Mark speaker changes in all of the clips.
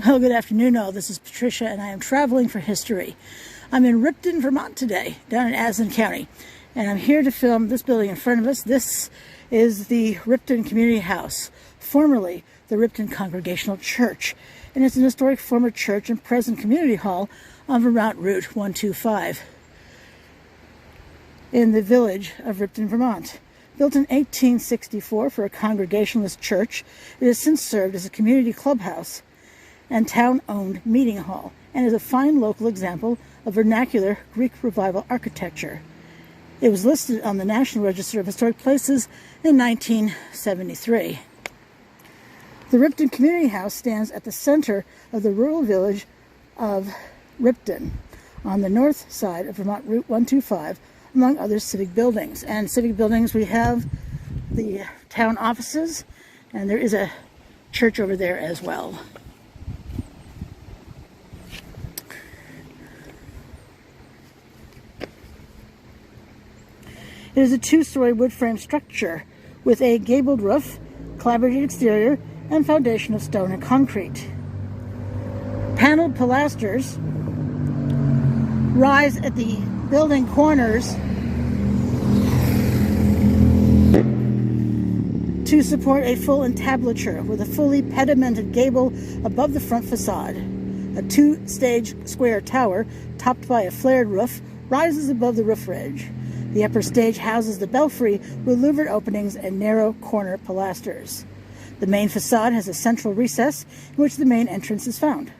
Speaker 1: Well, good afternoon all. This is Patricia and I am traveling for history. I'm in Ripton, Vermont today, down in Aslan County. And I'm here to film this building in front of us. This is the Ripton Community House, formerly the Ripton Congregational Church. And it's an historic former church and present community hall on Vermont Route 125 in the village of Ripton, Vermont. Built in 1864 for a Congregationalist church, it has since served as a community clubhouse and town-owned meeting hall, and is a fine local example of vernacular Greek Revival architecture. It was listed on the National Register of Historic Places in 1973. The Ripton Community House stands at the center of the rural village of Ripton, on the north side of Vermont Route 125, among other civic buildings. And civic buildings, we have the town offices, and there is a church over there as well. It is a two-story wood frame structure with a gabled roof, clapboarded exterior, and foundation of stone and concrete. Paneled pilasters rise at the building corners to support a full entablature with a fully pedimented gable above the front facade. A two-stage square tower, topped by a flared roof, rises above the roof ridge. The upper stage houses the belfry with louvered openings and narrow corner pilasters. The main facade has a central recess in which the main entrance is found.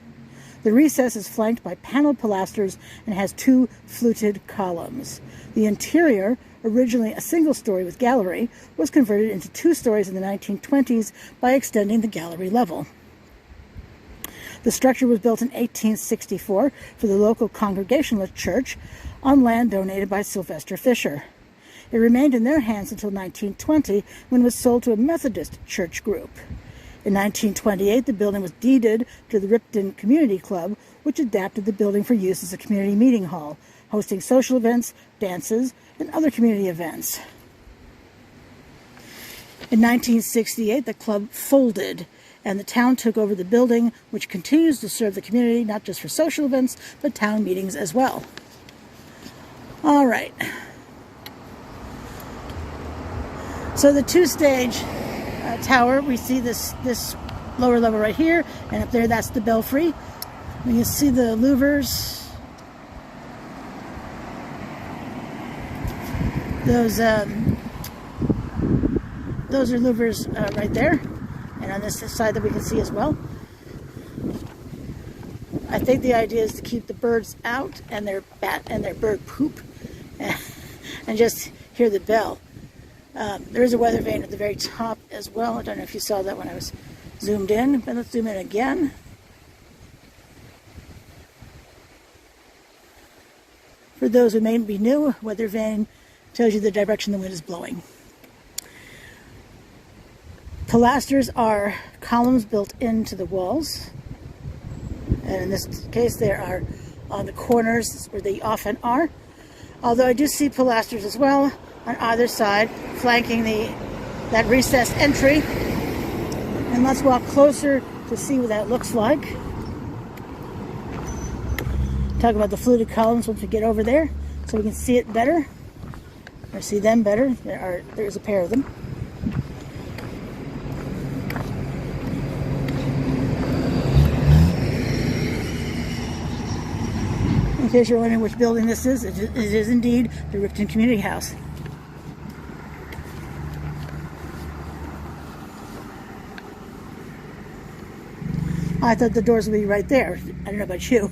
Speaker 1: The recess is flanked by paneled pilasters and has two fluted columns. The interior, originally a single story with gallery, was converted into two stories in the 1920s by extending the gallery level. The structure was built in 1864 for the local Congregationalist church on land donated by Sylvester Fisher. It remained in their hands until 1920, when it was sold to a Methodist church group. In 1928, the building was deeded to the Ripton Community Club, which adapted the building for use as a community meeting hall, hosting social events, dances, and other community events. In 1968, the club folded, and the town took over the building, which continues to serve the community, not just for social events, but town meetings as well. All right. So the two-stage tower, we see this lower level right here, and up there, that's the belfry. You can see the louvers. Those are louvers right there, and on this side that we can see as well. I think the idea is to keep the birds out and their bird poop, and just hear the bell. There is a weather vane at the very top as well. I don't know if you saw that when I was zoomed in, but let's zoom in again. For those who may be new, weather vane tells you the direction the wind is blowing. Pilasters are columns built into the walls, and in this case they are on the corners where they often are, although I do see pilasters as well on either side flanking that recessed entry. And let's walk closer to see what that looks like. Talk about the fluted columns once we get over there so we can see it better, or see them better. There's a pair of them. In case you're wondering which building this is, it is indeed the Ripton Community House. I thought the doors would be right there. I don't know about you,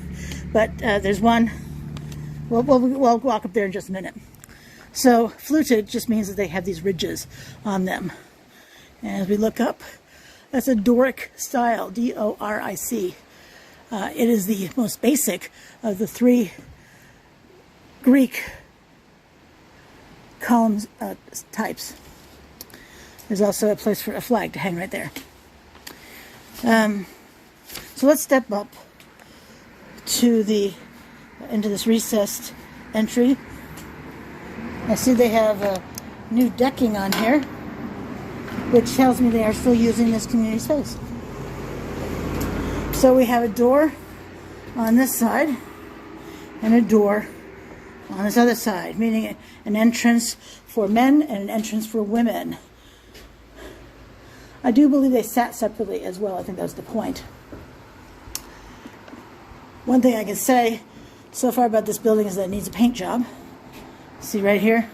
Speaker 1: but there's one. We'll walk up there in just a minute. So fluted just means that they have these ridges on them. And as we look up, that's a Doric style, D-O-R-I-C. It is the most basic of the three Greek columns types. There's also a place for a flag to hang right there. So let's step up to into this recessed entry. I see they have new decking on here, which tells me they are still using this community space. So we have a door on this side and a door on this other side, meaning an entrance for men and an entrance for women. I do believe they sat separately as well. I think that was the point. One thing I can say so far about this building is that it needs a paint job. See right here?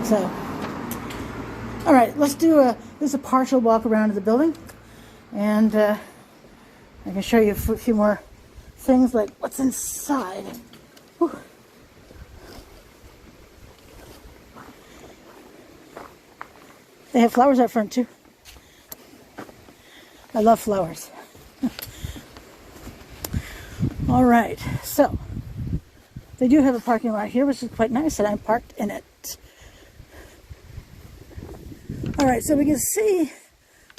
Speaker 1: So, all right, let's do a partial walk around of the building, and I can show you a few more things like what's inside. Whew. They have flowers out front too. I love flowers. All right, so they do have a parking lot here, which is quite nice, and I'm parked in it. All right, so we can see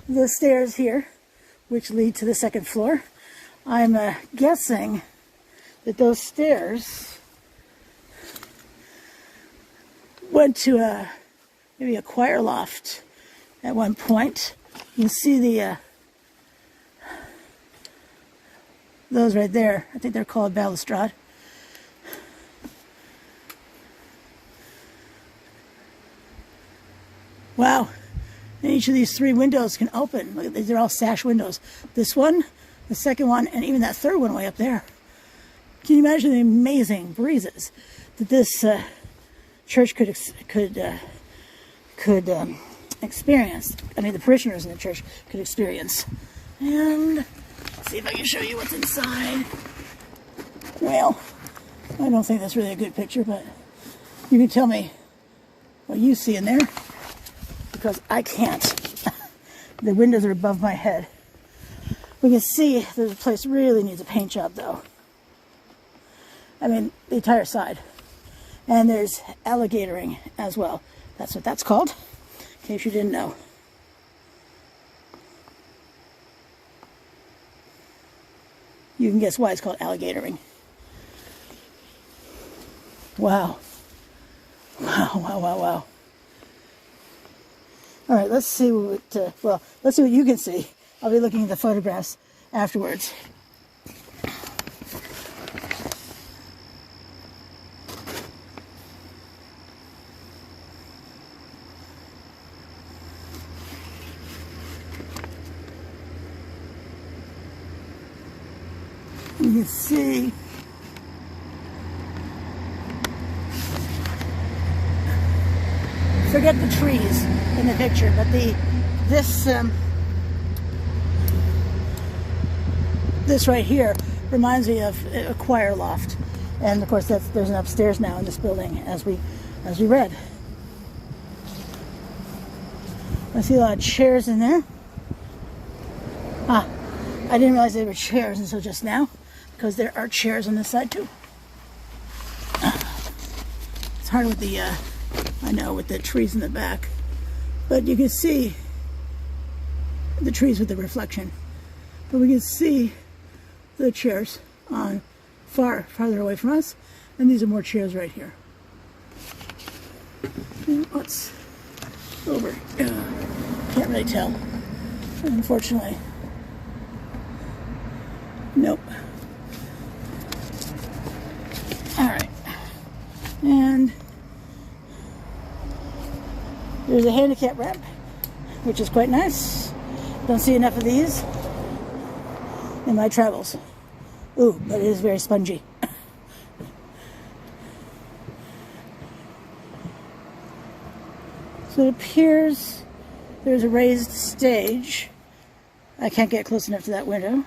Speaker 1: the stairs here, which lead to the second floor. I'm guessing that those stairs went to maybe a choir loft at one point. You can see the those right there. I think they're called balustrade. Wow. And each of these three windows can open. Look at these, they're all sash windows. This one, the second one, and even that third one way up there. Can you imagine the amazing breezes that this church could experience? I mean, the parishioners in the church could experience. And let's see if I can show you what's inside. Well, I don't think that's really a good picture, but you can tell me what you see in there, because I can't. The windows are above my head. We can see that the place really needs a paint job, though. I mean, the entire side. And there's alligatoring as well. That's what that's called, in case you didn't know. You can guess why it's called alligatoring. Wow. Wow, wow, wow, wow. All right, let's see what, let's see what you can see. I'll be looking at the photographs afterwards. You can see forget the trees in the picture, but this right here reminds me of a choir loft, and of course there's an upstairs now in this building, as we read. I see a lot of chairs in there. I didn't realize they were chairs until just now, because there are chairs on this side too. It's hard with the I know, with the trees in the back, but you can see the trees with the reflection. But we can see the chairs on farther away from us, and these are more chairs right here. And what's over? Can't really tell, unfortunately. Nope. All right, and there's a handicap ramp, which is quite nice. Don't see enough of these in my travels. Ooh, but it is very spongy. So it appears there's a raised stage. I can't get close enough to that window.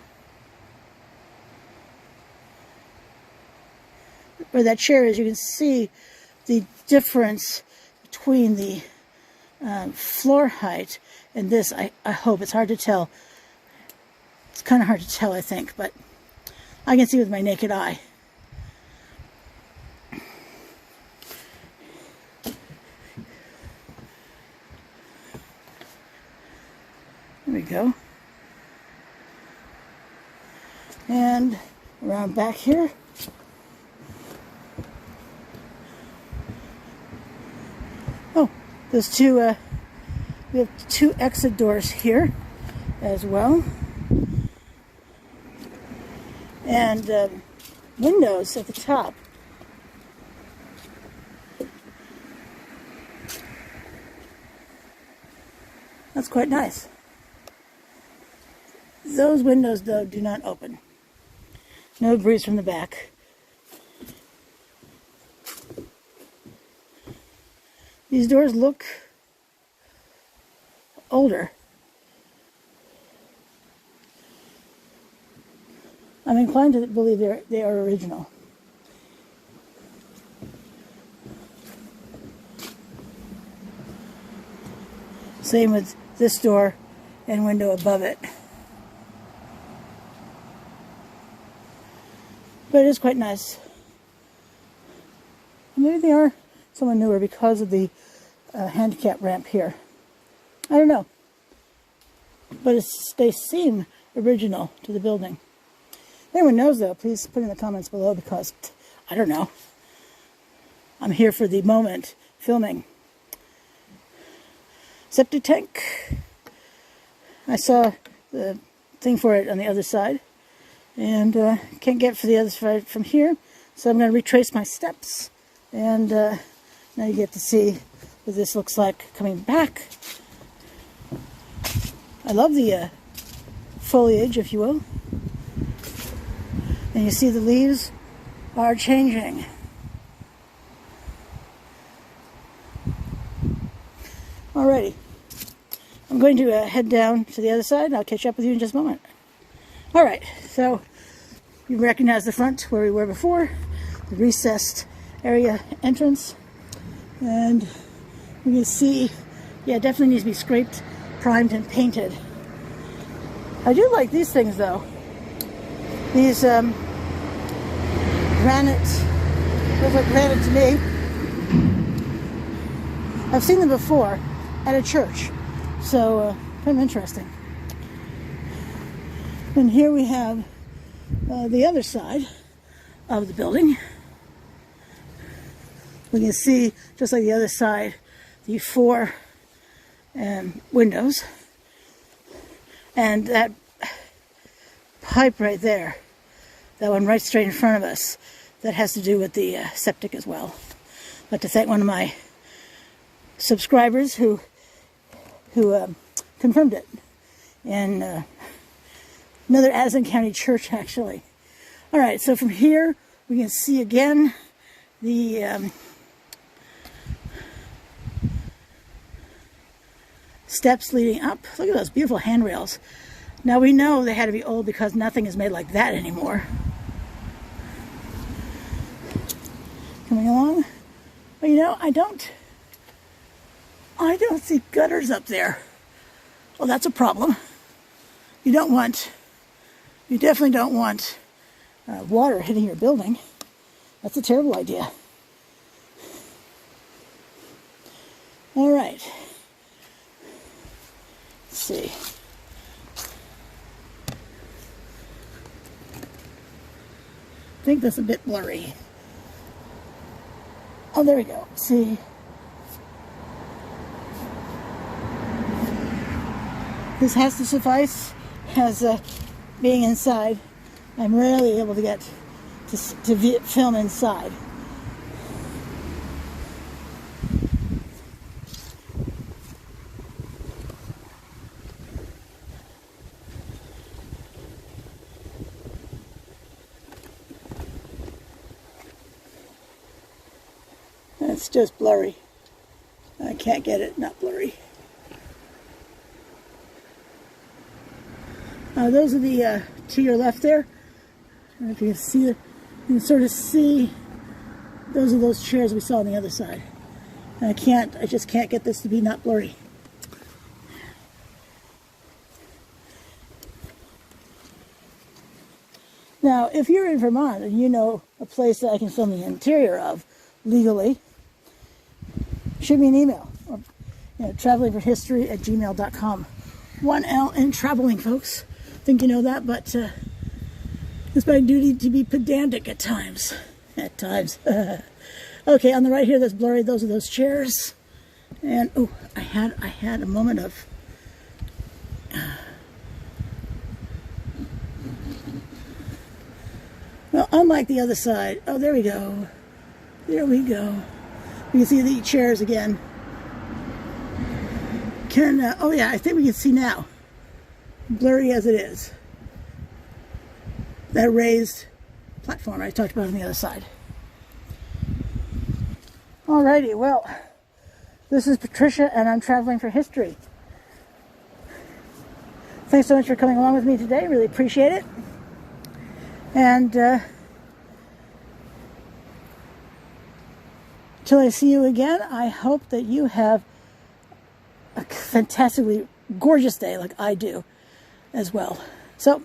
Speaker 1: Where that chair is, you can see the difference between the floor height and this. I hope. It's hard to tell. It's kind of hard to tell, I think, but I can see with my naked eye. There we go. And around back here. Oh, there's we have two exit doors here. as well. And windows at the top. That's quite nice. Those windows, though, do not open. No breeze from the back. These doors look older. I'm inclined to believe they are original. Same with this door and window above it. But it is quite nice. Maybe they are somewhat newer because of the handicap ramp here. I don't know. But they seem original to the building. If anyone knows, though, please put in the comments below, because I don't know. I'm here for the moment filming. Septic tank. I saw the thing for it on the other side, and can't get for the other side from here, so I'm going to retrace my steps, and now you get to see what this looks like coming back. I love the foliage, if you will, and you see the leaves are changing. Alrighty, I'm going to head down to the other side, and I'll catch up with you in just a moment. Alright, so you recognize the front where we were before, the recessed area entrance, and you can see, yeah, it definitely needs to be scraped, primed, and painted. I do like these things, though. These granite, look like granite to me. I've seen them before at a church, so kind of interesting. And here we have the other side of the building. We can see, just like the other side, the 4 windows, and that pipe right there, that one right straight in front of us, that has to do with the septic as well. I'd like to thank one of my subscribers who confirmed it, in another Addison County church, actually. All right, so from here we can see again the steps leading up. Look at those beautiful handrails. Now we know they had to be old because nothing is made like that anymore. Coming along. But you know, I don't see gutters up there. Well, that's a problem. You definitely don't want water hitting your building. That's a terrible idea. All right. Let's see. I think that's a bit blurry. Oh, there we go. See. This has to suffice as being inside. I'm rarely able to get to film inside. It's just blurry. I can't get it not blurry. Those are the, to your left there. I don't know if you can see, you can sort of see, those are those chairs we saw on the other side. And I just can't get this to be not blurry. Now, if you're in Vermont and you know a place that I can film the interior of legally, shoot me an email. Or, travelingforhistory@gmail.com. 1L in traveling, folks. I think you know that, but it's my duty to be pedantic at times. Okay, on the right here, that's blurry. Those are those chairs. And oh, I had a moment of unlike the other side. Oh, there we go. There we go. You can see the chairs again. Oh yeah, I think we can see now. Blurry as it is. That raised platform I talked about on the other side. Alrighty, well, this is Patricia and I'm traveling for history. Thanks so much for coming along with me today. Really appreciate it. And till I see you again, I hope that you have a fantastically gorgeous day like I do as well. So